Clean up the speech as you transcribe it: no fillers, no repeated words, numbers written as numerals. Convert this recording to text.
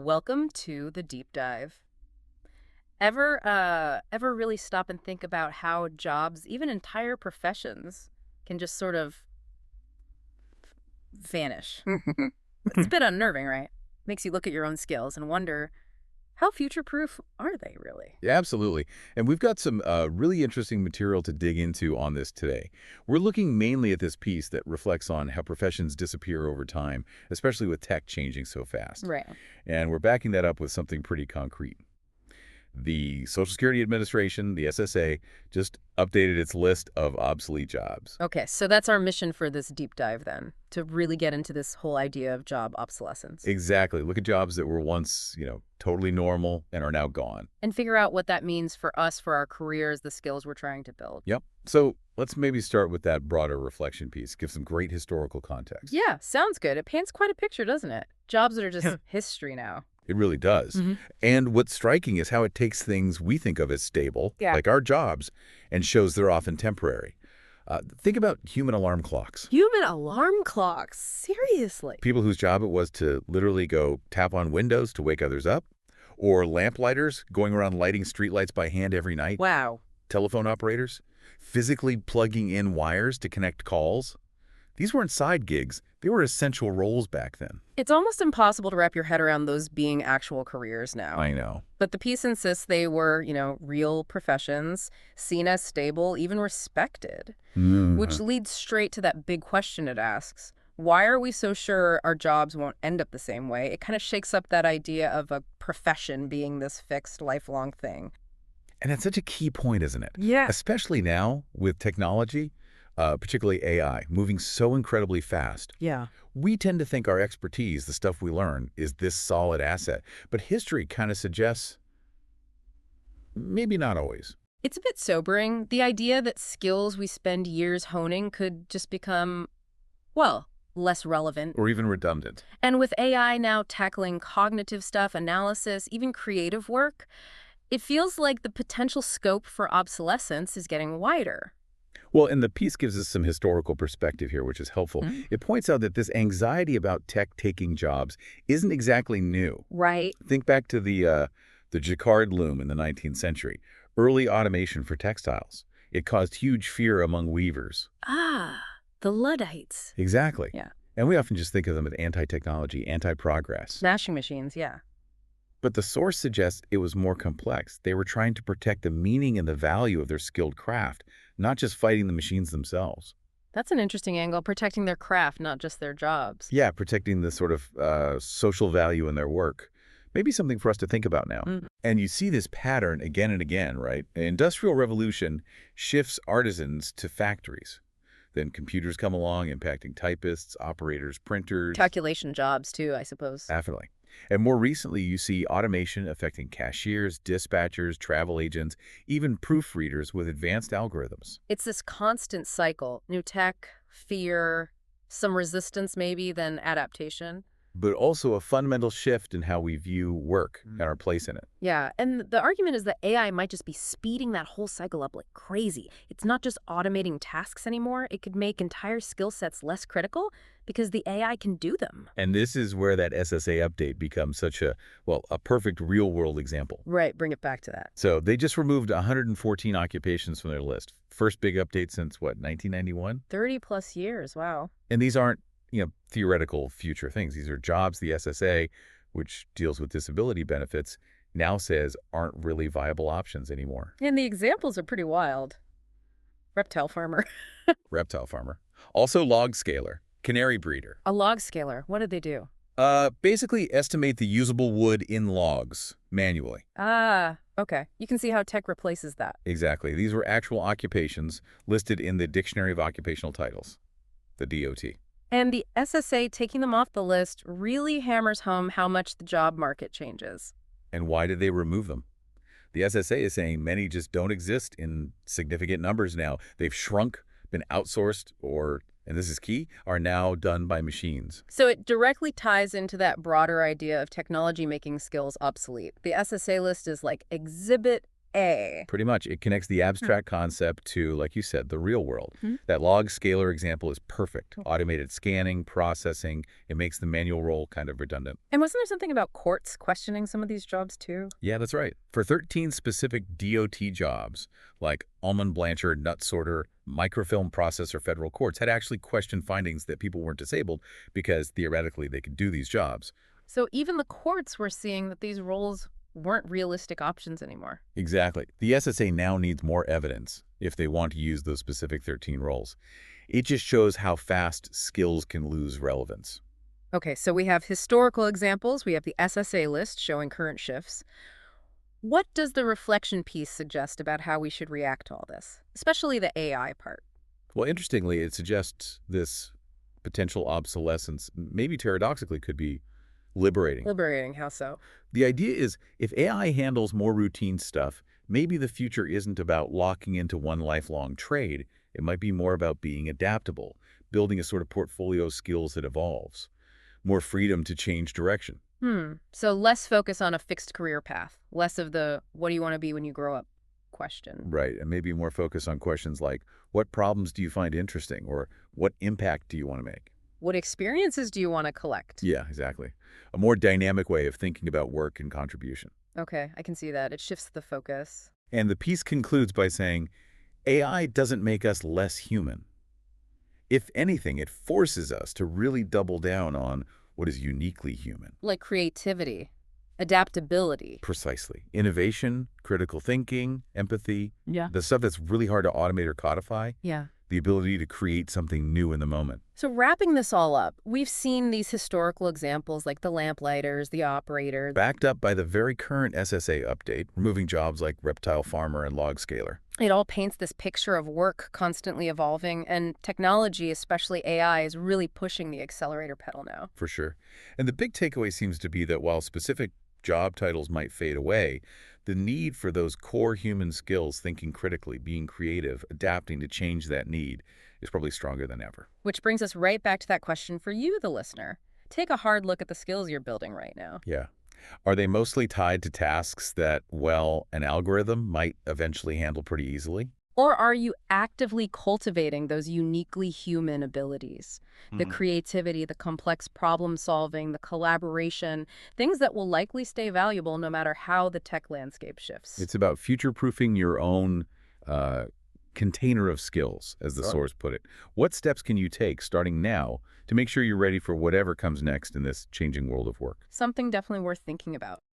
Welcome to the deep dive. Ever really stop and think about how jobs, even entire professions, can just sort of vanish? It's a bit unnerving, right? Makes you look at your own skills and wonder, how future-proof are they really? Yeah, absolutely. And we've got some really interesting material to dig into on this today. We're looking mainly at this piece that reflects on how professions disappear over time, especially with tech changing so fast. Right. And we're backing that up with something pretty concrete. The Social Security Administration, the SSA, just updated its list of obsolete jobs. Okay, so that's our mission for this deep dive then, to really get into this whole idea of job obsolescence Exactly. Look at jobs that were once, totally normal and are now gone. and figure out what that means for us, for our careers, the skills we're trying to build. Yep. So let's maybe start with that broader reflection piece, give some great historical context. Yeah, sounds good. It paints quite a picture, doesn't it? Jobs that are just history now. It really does. And what's striking is how it takes things we think of as stable, Yeah. like our jobs, and shows they're often temporary. Think about human alarm clocks. Human alarm clocks. Seriously. People whose job it was to literally go tap on windows to wake others up, or lamplighters going around lighting streetlights by hand every night, Wow. telephone operators, physically plugging in wires to connect calls. These weren't side gigs. They were essential roles back then. It's almost impossible to wrap your head around those being actual careers now. I know. But the piece insists they were, real professions, seen as stable, even respected. Which leads straight to that big question it asks. Why are we so sure our jobs won't end up the same way? It kind of shakes up that idea of a profession being this fixed, lifelong thing. And that's such a key point, isn't it? Yeah. Especially now with technology, particularly AI, moving so incredibly fast. Yeah. We tend to think our expertise, the stuff we learn, is this solid asset. But history kind of suggests maybe not always. It's a bit sobering, the idea that skills we spend years honing could just become, well, less relevant. Or even redundant. And with AI now tackling cognitive stuff, analysis, even creative work, it feels like the potential scope for obsolescence is getting wider. Well, and the piece gives us some historical perspective here, which is helpful. It points out that this anxiety about tech taking jobs isn't exactly new. Right. Think back to the jacquard loom in the 19th century, early automation for textiles. It caused huge fear among weavers. Ah, the Luddites. Exactly. Yeah. And we often just think of them as anti-technology, anti-progress. Smashing machines, yeah. But the source suggests it was more complex. They were trying to protect the meaning and the value of their skilled craft, not just fighting the machines themselves. That's an interesting angle, protecting their craft, not just their jobs. Yeah, protecting the sort of social value in their work. Maybe something for us to think about now. And you see this pattern again and again, right? The Industrial Revolution shifts artisans to factories. Then computers come along, impacting typists, operators, printers. Calculation jobs, too, I suppose. Definitely. And more recently, you see automation affecting cashiers, dispatchers, travel agents, even proofreaders with advanced algorithms. It's this constant cycle. New tech, fear, some resistance maybe, then adaptation. But also a fundamental shift in how we view work and our place in it. Yeah, and the argument is that AI might just be speeding that whole cycle up like crazy. It's not just automating tasks anymore. It could make entire skill sets less critical because the AI can do them. And this is where that SSA update becomes such a perfect real-world example. Right, bring it back to that. So they just removed 114 occupations from their list. First big update since, 1991? 30 plus years, wow. And these aren't, theoretical future things. These are jobs the SSA, which deals with disability benefits, now says aren't really viable options anymore. And the examples are pretty wild. Reptile farmer. Reptile farmer. Also log scaler, canary breeder. A log scaler, what did they do? Basically estimate the usable wood in logs manually. Ah, okay. You can see how tech replaces that. Exactly. These were actual occupations listed in the Dictionary of Occupational Titles, the DOT. And the SSA taking them off the list really hammers home how much the job market changes. And why did they remove them? The SSA is saying many just don't exist in significant numbers now. They've shrunk, been outsourced, or, and this is key, are now done by machines. So it directly ties into that broader idea of technology making skills obsolete. The SSA list is like Exhibit Pretty much. It connects the Hmm. abstract concept to, like you said, the real world. Hmm. That log scalar example is perfect. Cool. Automated scanning, processing, it makes the manual role kind of redundant. And wasn't there something about courts questioning some of these jobs too? Yeah, that's right. For 13 specific DOT jobs, like almond blancher, nut sorter, microfilm processor, federal courts had actually questioned findings that people weren't disabled because theoretically they could do these jobs. So even the courts were seeing that these roles weren't realistic options anymore. Exactly. The SSA now needs more evidence if they want to use those specific 13 roles. It just shows how fast skills can lose relevance. Okay, so we have historical examples, we have the SSA list showing current shifts. What does the reflection piece suggest about how we should react to all this, especially the AI part? Well, interestingly, it suggests this potential obsolescence, maybe paradoxically, could be liberating. Liberating, how so? The idea is if AI handles more routine stuff, maybe the future isn't about locking into one lifelong trade. It might be more about being adaptable, building a sort of portfolio of skills that evolves, more freedom to change direction. So less focus on a fixed career path, less of the what do you want to be when you grow up question. Right, and maybe more focus on questions like, what problems do you find interesting, or what impact do you want to make? What experiences do you want to collect? Yeah, exactly. A more dynamic way of thinking about work and contribution. Okay, I can see that. It shifts the focus. And the piece concludes by saying, AI doesn't make us less human. If anything, it forces us to really double down on what is uniquely human. Like creativity, adaptability. Precisely. Innovation, critical thinking, empathy, Yeah. the stuff that's really hard to automate or codify, Yeah. the ability to create something new in the moment. So wrapping this all up, we've seen these historical examples like the lamplighters, the operator. Backed up by the very current SSA update, removing jobs like reptile farmer and log scaler. It all paints this picture of work constantly evolving, and technology, especially AI, is really pushing the accelerator pedal now. For sure. And the big takeaway seems to be that while specific job titles might fade away, the need for those core human skills, thinking critically, being creative, adapting to change that need, is probably stronger than ever. Which brings us right back to that question for you, the listener. Take a hard look at the skills you're building right now. Yeah. Are they mostly tied to tasks that, well, an algorithm might eventually handle pretty easily? Or are you actively cultivating those uniquely human abilities? The creativity, the complex problem solving, the collaboration, things that will likely stay valuable no matter how the tech landscape shifts. It's about future-proofing your own uh, container of skills, as the Sure. source put it. What steps can you take starting now to make sure you're ready for whatever comes next in this changing world of work? Something definitely worth thinking about.